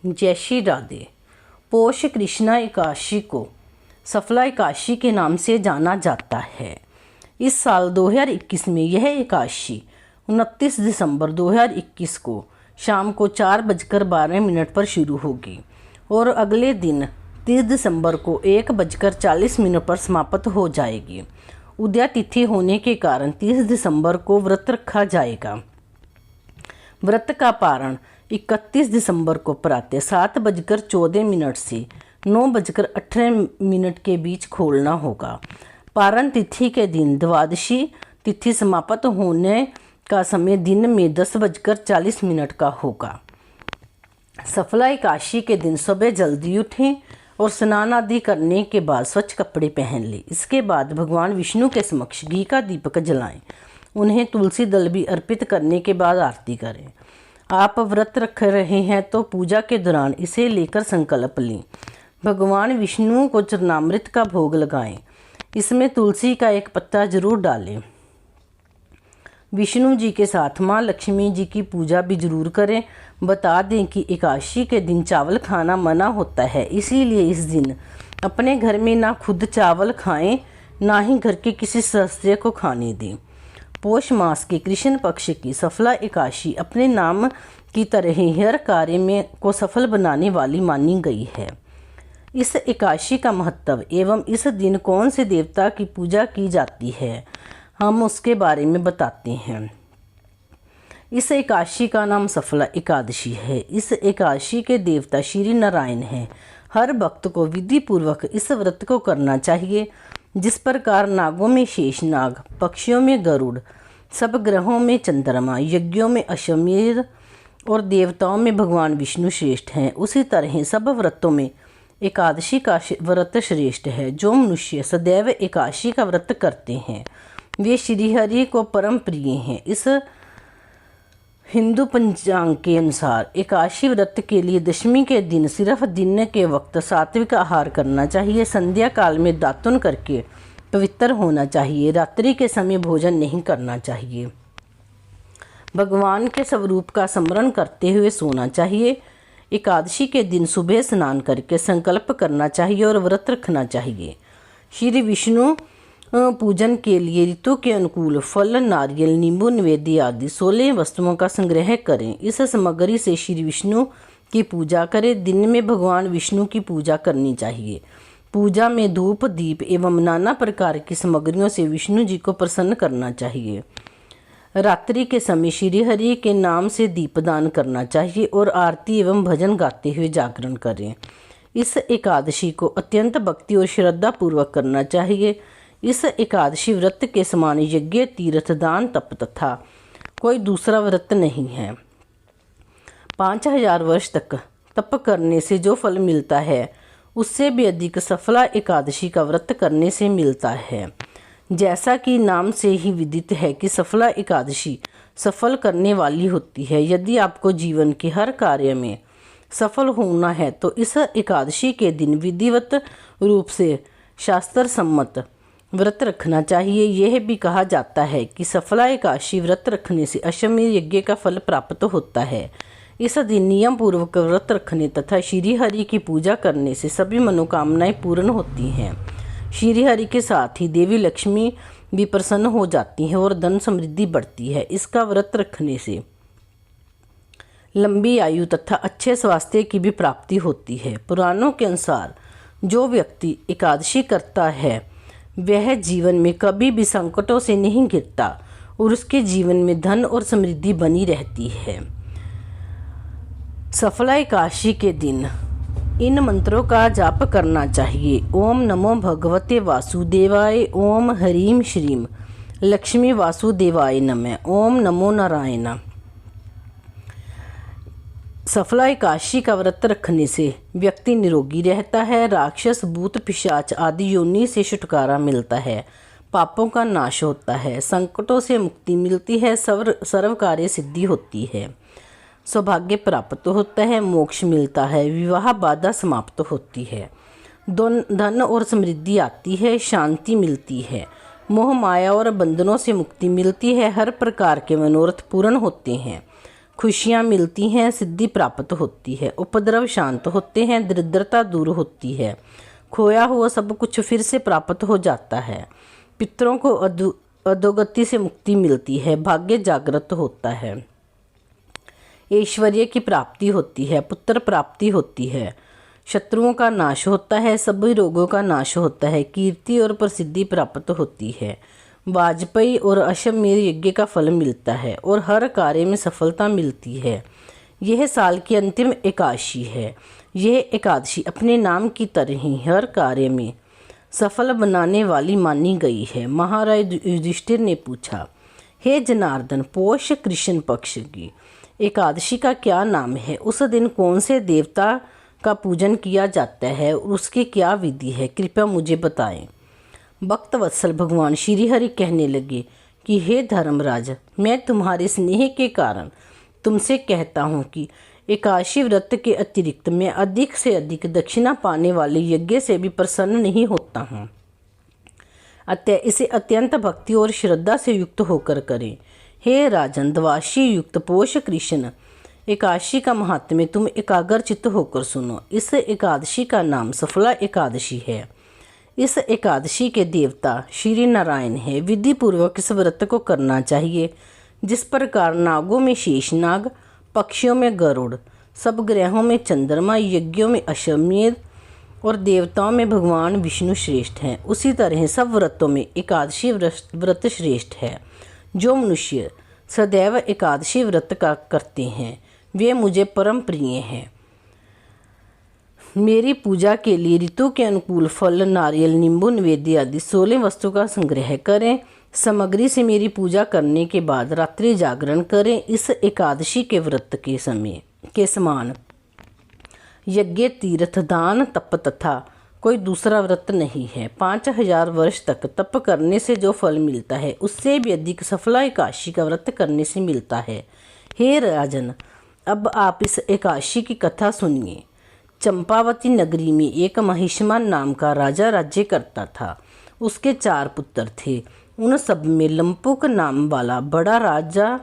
जय श्री राधे। पौष कृष्णा एकादशी को सफला एकादशी के नाम से जाना जाता है। इस साल 2021 में यह एकादशी 29 दिसंबर 2021 को शाम को 4:12 पर शुरू होगी और अगले दिन 30 दिसंबर को 1:40 पर समाप्त हो जाएगी। उदया तिथि होने के कारण 30 दिसंबर को व्रत रखा जाएगा। व्रत का पारण 31 दिसंबर को प्रातः 7:14 से 9:18 के बीच खोलना होगा। पारण तिथि के दिन द्वादशी तिथि समाप्त होने का समय दिन में 10:40 का होगा। सफला एकादशी के दिन सुबह जल्दी उठें और स्नान आदि करने के बाद स्वच्छ कपड़े पहन लें। इसके बाद भगवान विष्णु के समक्ष घी का दीपक जलाएं। उन्हें तुलसी दल भी अर्पित करने के बाद आरती करें। आप व्रत रख रहे हैं तो पूजा के दौरान इसे लेकर संकल्प लें। भगवान विष्णु को चरणामृत का भोग लगाएं। इसमें तुलसी का एक पत्ता जरूर डालें। विष्णु जी के साथ माँ लक्ष्मी जी की पूजा भी जरूर करें। बता दें कि एकादशी के दिन चावल खाना मना होता है, इसीलिए इस दिन अपने घर में ना खुद चावल खाएं, ना ही घर के किसी सदस्य को खाने दें। पौष मास के कृष्ण पक्ष की सफला एकादशी अपने नाम की तरह ही हर कार्य में को सफल बनाने वाली मानी गई है। इस एकादशी का महत्व एवं इस दिन कौन से देवता की पूजा की जाती है, हम उसके बारे में बताते हैं। इस एकादशी का नाम सफला एकादशी है। इस एकादशी के देवता श्री नारायण हैं। हर भक्त को विधि पूर्वक इस व्रत को करना चाहिए। जिस प्रकार नागों में शेषनाग, पक्षियों में गरुड़, सब ग्रहों में चंद्रमा, यज्ञों में अश्वमेध और देवताओं में भगवान विष्णु श्रेष्ठ हैं, उसी तरह सब व्रतों में एकादशी का व्रत श्रेष्ठ है। जो मनुष्य सदैव एकादशी का व्रत करते हैं वे श्रीहरि को परम प्रिय हैं। इस हिंदू पंचांग के अनुसार एकादशी व्रत के लिए दशमी के दिन सिर्फ दिन के वक्त सात्विक आहार करना चाहिए। संध्या काल में दातुन करके पवित्र होना चाहिए। रात्रि के समय भोजन नहीं करना चाहिए। भगवान के स्वरूप का स्मरण करते हुए सोना चाहिए। एकादशी के दिन सुबह स्नान करके संकल्प करना चाहिए और व्रत रखना चाहिए। श्री विष्णु पूजन के लिए ऋतु के अनुकूल फल, नारियल, नींबू, निवेद्य आदि 16 वस्तुओं का संग्रह करें। इस सामग्री से श्री विष्णु की पूजा करें। दिन में भगवान विष्णु की पूजा करनी चाहिए। पूजा में धूप, दीप एवं नाना प्रकार की सामग्रियों से विष्णु जी को प्रसन्न करना चाहिए। रात्रि के समय श्री हरि के नाम से दीपदान करना चाहिए और आरती एवं भजन गाते हुए जागरण करें। इस एकादशी को अत्यंत भक्ति और श्रद्धा पूर्वक करना चाहिए। इस एकादशी व्रत के समान यज्ञ, तीर्थ, दान, तप तथा कोई दूसरा व्रत नहीं है। 5000 वर्ष तक तप करने से जो फल मिलता है उससे भी अधिक सफला एकादशी का व्रत करने से मिलता है। जैसा कि नाम से ही विदित है कि सफला एकादशी सफल करने वाली होती है। यदि आपको जीवन के हर कार्य में सफल होना है तो इस एकादशी के दिन विधिवत रूप से शास्त्र सम्मत व्रत रखना चाहिए। यह भी कहा जाता है कि सफला एकादशी व्रत रखने से अश्वमेध यज्ञ का फल प्राप्त होता है। इस दिन नियम पूर्वक व्रत रखने तथा श्री हरि की पूजा करने से सभी मनोकामनाएं पूर्ण होती हैं। श्री हरि के साथ ही देवी लक्ष्मी भी प्रसन्न हो जाती हैं और धन समृद्धि बढ़ती है। इसका व्रत रखने से लंबी आयु तथा अच्छे स्वास्थ्य की भी प्राप्ति होती है। पुराणों के अनुसार जो व्यक्ति एकादशी करता है वह जीवन में कभी भी संकटों से नहीं घिरता और उसके जीवन में धन और समृद्धि बनी रहती है। सफला एकादशी के दिन इन मंत्रों का जाप करना चाहिए। ओम नमो भगवते वासुदेवाय, ओम ह्रीं श्रीं लक्ष्मी वासुदेवाय नमः, ओम नमो नारायण। सफला एकादशी का व्रत रखने से व्यक्ति निरोगी रहता है। राक्षस, भूत, पिशाच आदि योनि से छुटकारा मिलता है। पापों का नाश होता है। संकटों से मुक्ति मिलती है। सर्व कार्य सिद्धि होती है। सौभाग्य प्राप्त होता है। मोक्ष मिलता है। विवाह बाधा समाप्त होती है। धन और समृद्धि आती है। शांति मिलती है। मोह माया और बंधनों से मुक्ति मिलती है। हर प्रकार के मनोरथ पूर्ण होते हैं। खुशियाँ मिलती हैं, सिद्धि प्राप्त होती है, उपद्रव शांत होते हैं, दरिद्रता दूर होती है, खोया हुआ सब कुछ फिर से प्राप्त हो जाता है, पितरों को अधोगति से मुक्ति मिलती है, भाग्य जागृत होता है, ऐश्वर्य की प्राप्ति होती है, पुत्र प्राप्ति होती है, शत्रुओं का नाश होता है, सभी रोगों का नाश होता है, कीर्ति और प्रसिद्धि प्राप्त होती है, वाजपेयी और अश्वमेध यज्ञ का फल मिलता है और हर कार्य में सफलता मिलती है। यह साल की अंतिम एकादशी है। यह एकादशी अपने नाम की तरह ही हर कार्य में सफल बनाने वाली मानी गई है। महाराज युधिष्ठिर ने पूछा, हे जनार्दन, पौष कृष्ण पक्ष की एकादशी का क्या नाम है? उस दिन कौन से देवता का पूजन किया जाता है और उसकी क्या विधि है? कृपया मुझे बताएं। भक्त वत्सल भगवान श्री हरि कहने लगे कि हे धर्मराज, मैं तुम्हारे स्नेह के कारण तुमसे कहता हूँ कि एकादशी व्रत के अतिरिक्त मैं अधिक से अधिक दक्षिणा पाने वाले यज्ञ से भी प्रसन्न नहीं होता हूँ। अतः इसे अत्यंत भक्ति और श्रद्धा से युक्त होकर करें। हे राजन, द्वादशी युक्त पौष कृष्ण एकादशी का महात्म्य तुम एकाग्र चित्त होकर सुनो। इस एकादशी का नाम सफला एकादशी है। इस एकादशी के देवता श्री नारायण है। विधि पूर्वक इस व्रत को करना चाहिए। जिस प्रकार नागों में शेषनाग, पक्षियों में गरुड़, सब ग्रहों में चंद्रमा, यज्ञों में अश्वमेध और देवताओं में भगवान विष्णु श्रेष्ठ हैं, उसी तरह सब व्रतों में एकादशी व्रत श्रेष्ठ है। जो मनुष्य सदैव एकादशी व्रत का करते हैं वे मुझे परम प्रिय हैं। मेरी पूजा के लिए ऋतु के अनुकूल फल, नारियल, नींबू, नैवेद्य आदि 16 वस्तु का संग्रह करें। सामग्री से मेरी पूजा करने के बाद रात्रि जागरण करें। इस एकादशी के व्रत के समय के समान यज्ञ, तीर्थ, दान, तप तथा कोई दूसरा व्रत नहीं है। 5000 वर्ष तक तप करने से जो फल मिलता है उससे भी अधिक सफला एकादशी का व्रत करने से मिलता है। हे राजन, अब आप इस एकादशी की कथा सुनिए। चंपावती नगरी में एक महिष्मान नाम का राजा राज्य करता था। उसके 4 पुत्र थे। उन सब में लंपुक नाम वाला बड़ा राजा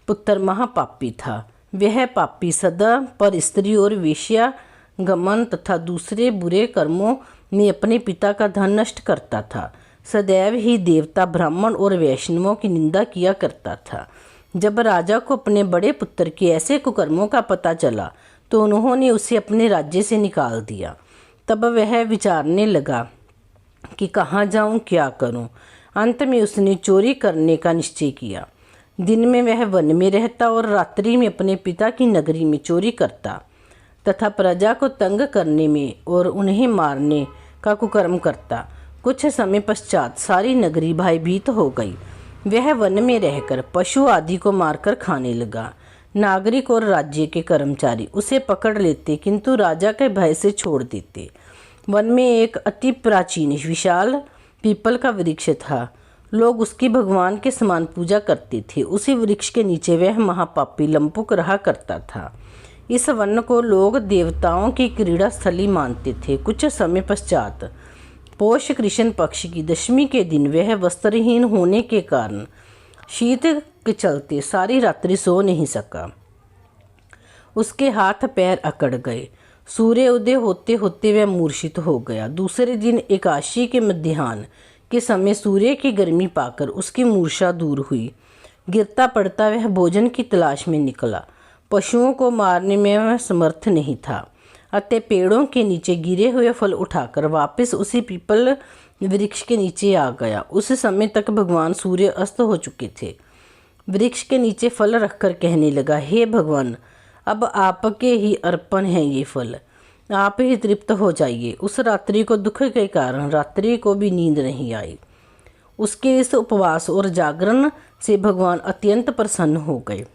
पुत्र महापापी था। वह पापी सदा पर स्त्री और वेश्या गमन तथा दूसरे बुरे कर्मों में अपने पिता का धन नष्ट करता था। सदैव ही देवता, ब्राह्मण और वैष्णवों की निंदा किया करता था। जब राजा को अपने बड़े पुत्र के ऐसे कुकर्मों का पता चला तो उन्होंने उसे अपने राज्य से निकाल दिया। तब वह विचारने लगा कि कहाँ जाऊँ, क्या करूँ। अंत में उसने चोरी करने का निश्चय किया। दिन में वह वन में रहता और रात्रि में अपने पिता की नगरी में चोरी करता तथा प्रजा को तंग करने में और उन्हें मारने का कुकर्म करता। कुछ समय पश्चात सारी नगरी भयभीत हो गई। वह वन में रहकर पशु आदि को मारकर खाने लगा। नागरिक और राज्य के कर्मचारी उसे पकड़ लेते किंतु राजा के भय से छोड़ देते। वन में एक अति प्राचीन विशाल पीपल का वृक्ष था। लोग उसकी भगवान के समान पूजा करते थे। उसी वृक्ष के नीचे वह महापापी लंपुक रहा करता था। इस वन को लोग देवताओं की क्रीड़ा स्थली मानते थे। कुछ समय पश्चात पौष कृष्ण पक्ष की दशमी के दिन वह वस्त्रहीन होने के कारण शीत के चलते सारी रात्रि सो नहीं सका। उसके हाथ पैर अकड़ गए। सूर्य उदय होते होते वह मूर्छित हो गया। दूसरे दिन एकादशी के मध्याह्न के समय सूर्य की गर्मी पाकर उसकी मूर्छा दूर हुई। गिरता पड़ता वह भोजन की तलाश में निकला। पशुओं को मारने में वह समर्थ नहीं था, अतः पेड़ों के नीचे गिरे हुए फल उठाकर वापस उसी पीपल वृक्ष के नीचे आ गया। उस समय तक भगवान सूर्य अस्त हो चुके थे। वृक्ष के नीचे फल रखकर कहने लगा, हे भगवान, अब आपके ही अर्पण हैं ये फल, आप ही तृप्त हो जाइए। उस रात्रि को दुख के कारण रात्रि को भी नींद नहीं आई। उसके इस उपवास और जागरण से भगवान अत्यंत प्रसन्न हो गए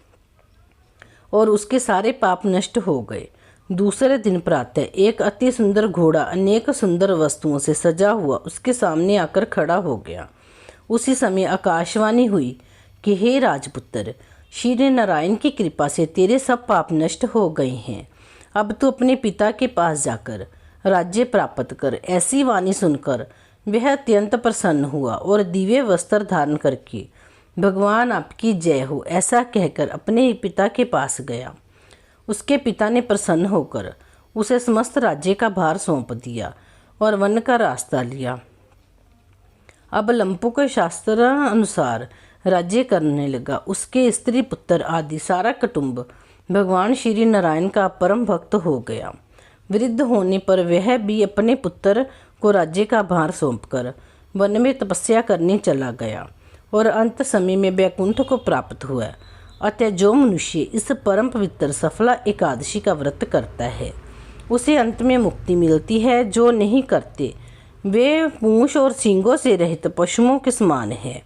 और उसके सारे पाप नष्ट हो गए। दूसरे दिन प्रातः एक अति सुंदर घोड़ा अनेक सुंदर वस्तुओं से सजा हुआ उसके सामने आकर खड़ा हो गया। उसी समय आकाशवाणी हुई कि हे राजपुत्र, श्री नारायण की कृपा से तेरे सब पाप नष्ट हो गए हैं। अब तू अपने पिता के पास जाकर राज्य प्राप्त कर। ऐसी वाणी सुनकर वह अत्यंत प्रसन्न हुआ और दिव्य वस्त्र धारण करके भगवान आपकी जय हो, ऐसा कहकर अपने पिता के पास गया। उसके पिता ने प्रसन्न होकर उसे समस्त राज्य का भार सौंप दिया और वन का रास्ता लिया। अब लंपू के शास्त्र अनुसार राज्य करने लगा। उसके स्त्री पुत्र आदि सारा कुटुंब भगवान श्री नारायण का परम भक्त हो गया। वृद्ध होने पर वह भी अपने पुत्र को राज्य का भार सौंपकर वन में तपस्या करने चला गया और अंत समय में वैकुंठ को प्राप्त हुआ। अतः जो मनुष्य इस परम पवित्र सफला एकादशी का व्रत करता है उसे अंत में मुक्ति मिलती है। जो नहीं करते वे पूंछ और सींगों से रहित पशुओं के समान है।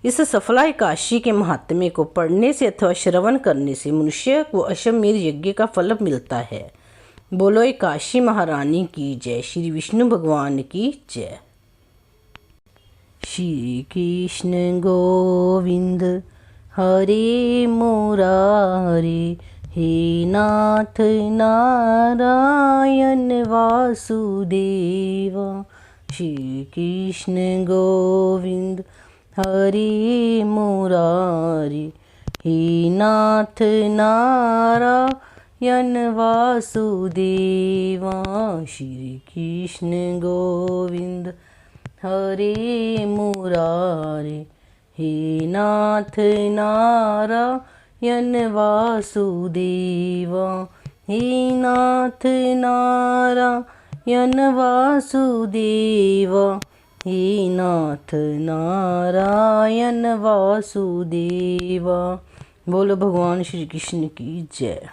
इस सफला एकादशी के महात्म्य को पढ़ने से अथवा श्रवण करने से मनुष्य को अश्वमेध यज्ञ का फल मिलता है। बोलो एकादशी महारानी की जय। श्री विष्णु भगवान की जय। श्री कृष्ण गोविंद हरे मुरारे, हे नाथ नारायण वासुदेवा। श्री कृष्ण गोविंद हरे मुरारे, हे नाथ नारायण वासुदेवा। श्री कृष्ण गोविंद हरे मुरारे, हे नाथ नारायण वासुदेवा। हे नाथ नारायण वासुदेवा, हे नाथ नारायण वासुदेवा। बोलो भगवान श्री कृष्ण की जय।